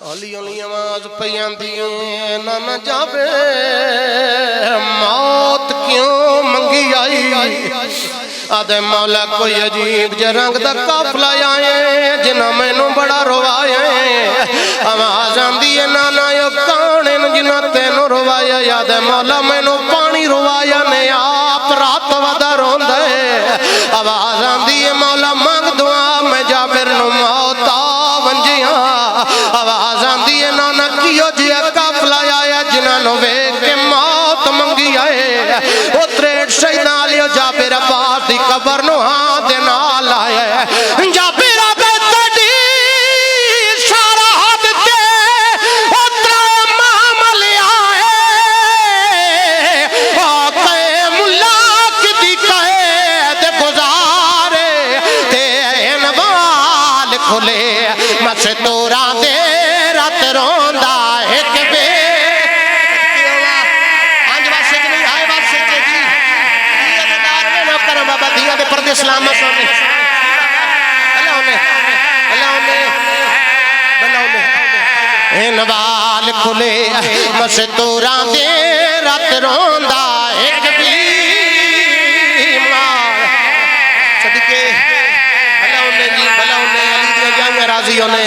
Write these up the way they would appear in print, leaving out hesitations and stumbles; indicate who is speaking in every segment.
Speaker 1: हौली हौली आवाज पई आंदी ना न जावे मौत क्यों मंगी आई आदे मौला कोई अजीब जे रंग दा काफला आए जिन्ना मैनू बड़ा रोवाया आवाज आंदी है ना ना यो काने जिन्ना तेनू रोवाया याद मौला मैनू पानी रोवाया ने आप रात वदा रोंदा आवाज आंदी है मौला मंग दुआ मैं जाबिर नू मौत आ वंजिया आवाज आंदी है ना ना कियो जिया काफला आया जिन्ना नु वेख के मौत मंगी आए ओ 63 शहीदां लियो जाबिर अब्बास दी कबर नु हाथ दे नाल आया जाबिर तोरा दे रात रोंदा एक बे अंज वासे च नहीं आए वासे च जी ये अदार में ना करम बाबा दिया दे पर्दे सलामत होने अल्लाह ने इन वाल खुले बस तोरा दे रात रोंदा एक बी मार सदके अल्लाह ने जी भला ने अली दी जान राजी होने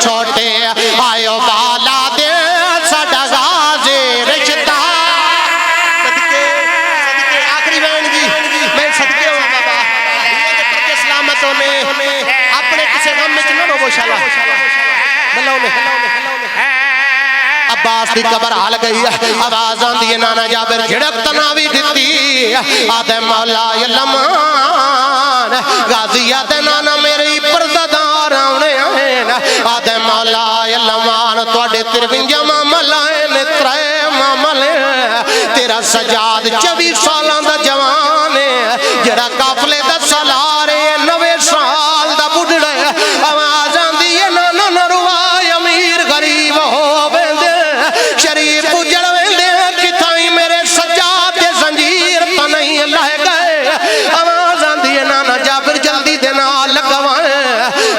Speaker 1: छोटे आयो बाला दे साडा गाजे रिश्ता सदके सदके आखिरी बहन जी मैं सदके हूं बाबा ये के प्रति सलामत होने अपने किसी गम में न रोवो शाला बल्लौने अब्बास दी कबर हाल गई आवाज आंदी है नाना जाबिर झड़क तनावी दिती आदे मौला यलमान गाजिया ते नाना मेरी परदादार आने आदे मौला यलमान तुहाडे 53 मामल आए ने 3 मामल तेरा सजाद 24 सालां दा जवान है जेड़ा काफले दा सलार है 90 साल दा बुढ़ड़ा आवाज आंदी है नाना न रुवाए अमीर गरीब हो वेंदे शरीफ उजड़ वेंदे किथाई मेरे सजाद दे जंजीर तो नहीं लह गए आवाज आंदी है नाना जाबिर जल्दी दे नाल लगवाए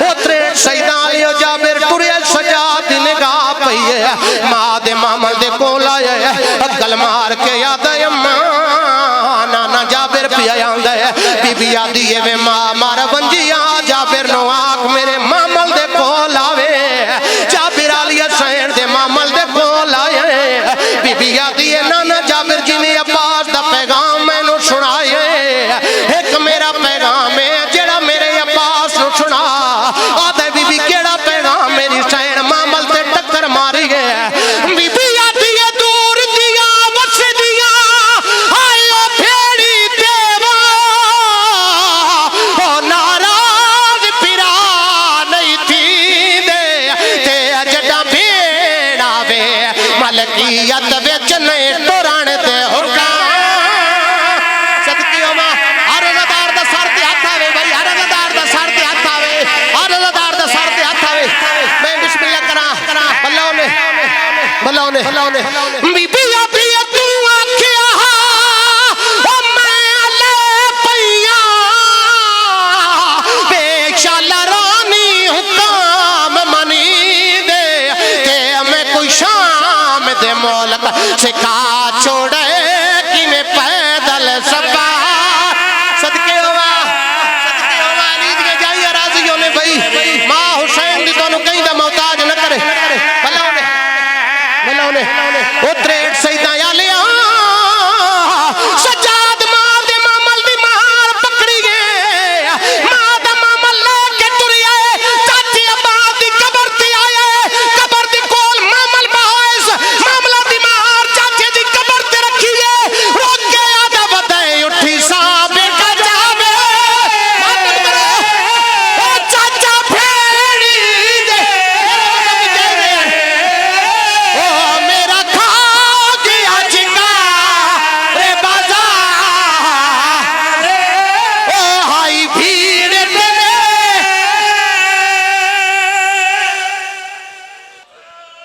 Speaker 1: ओ 63 शहीदां लियो जाबिर टुरिया सजाद दी निगाह पई है मां दे मामल दे कोल आया अकल मार के याद अम्मा नाना जाबिर पिया आंदा है बीबी आंदी है वे मां मार वंजिया जाबिर नो आख मेरे मामल दे कोल आवे जाबिर आली हुसैन दे मामल दे कोल आए बीबी आंदी है नाना जाबिर जी ने अब्बास दा पैगाम मैनू सुनाए एक मेरा पैगाम है जेड़ा मेरे अब्बास नु सुना आदे बीबी केड़ा पैगाम मेरी हुसैन मामल ते टक्कर मारी है बीबी आती है दूर दिया वस दिया आयो फेड़ी देवा ओ नाराज पिरा नहीं थी दे ते जड़ा भेड़ा वे मलकियत विच नहीं टुरन दे हुक्म सदके मां हर रज़ादार दा सर ते हथ आवे भाई हर रज़ादार दा सर ते हथ आवे हर रज़ादार दा सर ते हथ आवे मैं बिस्मिल्लाह करा बल्लौने बीबी आती है तू आखिया ओ मैं ले पईया बेशाल रानी हुक्म मनी दे ते मैं कोई शाम दे मौलक सिखा